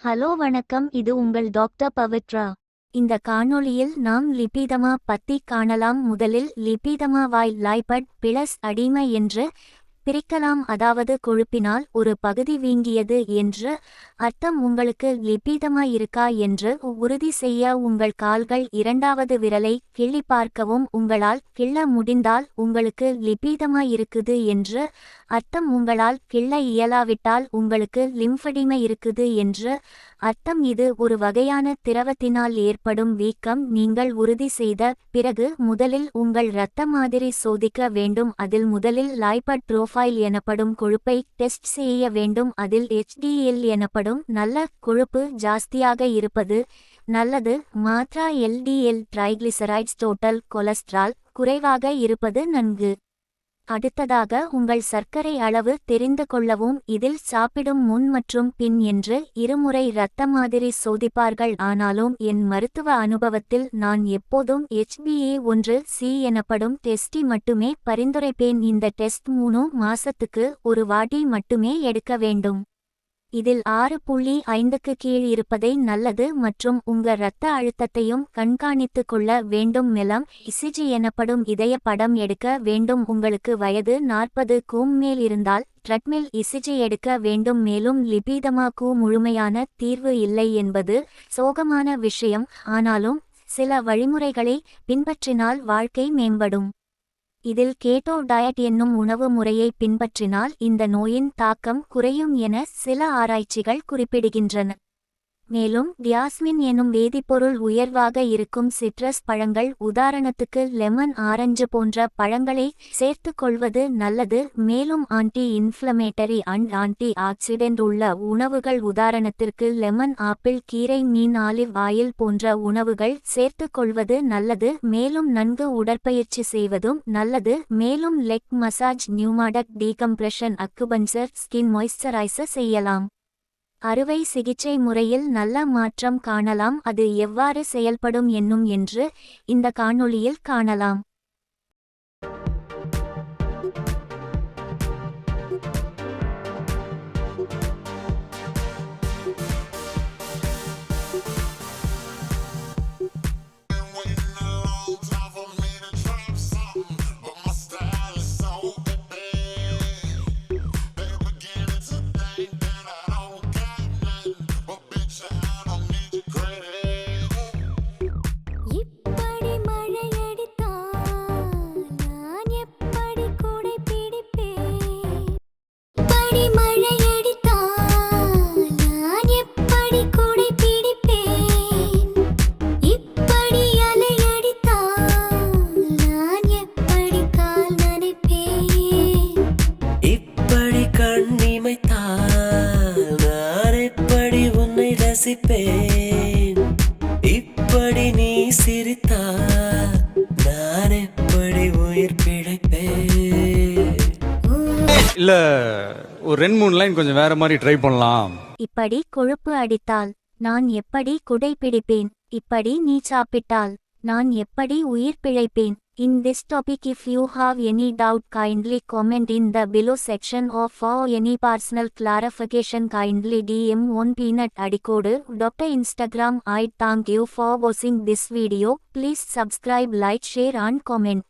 Hello வணக்கம், இது உங்கள் டாக்டர் பவித்ரா. இந்த காணொளியில் நாம் லிபிதமா பத்தி காணலாம். முதலில் லிபிதமா வாய் லைபட் பிளஸ் அடிமை என்று பிரிக்கலாம், அதாவது கொழுப்பினால் ஒரு பகுதி வீங்கியது என்று அர்த்தம். உங்களுக்கு லிபிதமா இருக்கா என்று உறுதி செய்ய உங்கள் கால்கள் இரண்டாவது விரலை கிள்ளி பார்க்கவும். உங்களால் கிள்ள முடிந்தால் உங்களுக்கு லிபிதமா இருக்குது என்று அர்த்தம். உங்களால் கிள்ள இயலாவிட்டால் உங்களுக்கு லிம்ஃபடிமை இருக்குது என்று அர்த்தம். இது ஒரு வகையான திரவத்தினால் ஏற்படும் வீக்கம். நீங்கள் உறுதி செய்த பிறகு முதலில் உங்கள் இரத்த மாதிரி சோதிக்க வேண்டும். அதில் முதலில் லைபட் ப்ரோஃபைல் எனப்படும் கொழுப்பை டெஸ்ட் செய்ய வேண்டும். அதில் HDL எனப்படும் நல்ல கொழுப்பு ஜாஸ்தியாக இருப்பது நல்லது. மாத்ரா LDL ட்ரைக்ளிசரைட்ஸ் டோட்டல் கொலஸ்ட்ரால் குறைவாக இருப்பது நன்கு. அடுத்ததாக உங்கள் சர்க்கரை அளவு தெரிந்து கொள்ளவும். இதில் சாப்பிடும் முன் மற்றும் பின் என்று இருமுறை இரத்த மாதிரி சோதிப்பார்கள். ஆனாலும் என் மருத்துவ அனுபவத்தில் நான் எப்போதும் HbA1c எனப்படும் டெஸ்டி மட்டுமே பரிந்துரைப்பேன். இந்த டெஸ்ட் 3 மாசத்துக்கு ஒரு வாட்டி மட்டுமே எடுக்க வேண்டும். இதில் 6.5க்கு கீழ் இருப்பதை நல்லது மற்றும் உங்க இரத்த அழுத்தத்தையும் கண்காணித்து கொள்ள வேண்டும். மெலம் ECG எனப்படும் இதய படம் எடுக்க வேண்டும். உங்களுக்கு வயது 40க்கும் மேல் இருந்தால் ட்ரெட்மில் ECG எடுக்க வேண்டும். மேலும் லிபிதமாக்கு முழுமையான தீர்வு இல்லை என்பது சோகமான விஷயம். ஆனாலும் சில வழிமுறைகளை பின்பற்றினால் வாழ்க்கை மேம்படும். இதில் கேட்டோ டயட் என்னும் உணவு முறையை பின்பற்றினால் இந்த நோயின் தாக்கம் குறையும் என சில ஆராய்ச்சிகள் குறிப்பிடுகின்றன. மேலும் டியாஸ்மின் எனும் வேதிப்பொருள் உயர்வாக இருக்கும் சிட்ரஸ் பழங்கள், உதாரணத்துக்கு லெமன், ஆரஞ்சு போன்ற பழங்களை சேர்த்து கொள்வது நல்லது. மேலும் anti inflammatory and anti accident உள்ள உணவுகள், உதாரணத்திற்கு லெமன், ஆப்பிள், கீரை, மீன், ஆலிவ் ஆயில் போன்ற உணவுகள் சேர்த்து கொள்வது நல்லது. மேலும் நன்கு உடற்பயிற்சி செய்வதும் நல்லது. மேலும் leg massage, pneumatic decompression, acupuncture, skin moisturiser செய்யலாம். அறுவை சிகிச்சை முறையில் நல்ல மாற்றம் காணலாம். அது எவ்வாறு செயல்படும் என்னும் என்று இந்த காணொளியில் காணலாம். இப்படி நீ சிரித்தால் நான் எப்படி உயிர் பிழைப்பேன்? இல்ல ஒரு 2-3 லைன் கொஞ்சம் வேற மாதிரி ட்ரை பண்ணலாம். இப்படி கொழுப்பு அடித்தால் நான் எப்படி குடை பிடிப்பேன்? இப்படி நீ சாப்பிட்டால் நான் எப்படி உயிர் பிழைப்பேன்? In this topic, if you have any doubt, kindly comment in the below section, or for any personal clarification kindly DM on Peanut Adikodu Dr. Instagram. I thank you for watching this video. Please subscribe, like, share and comment.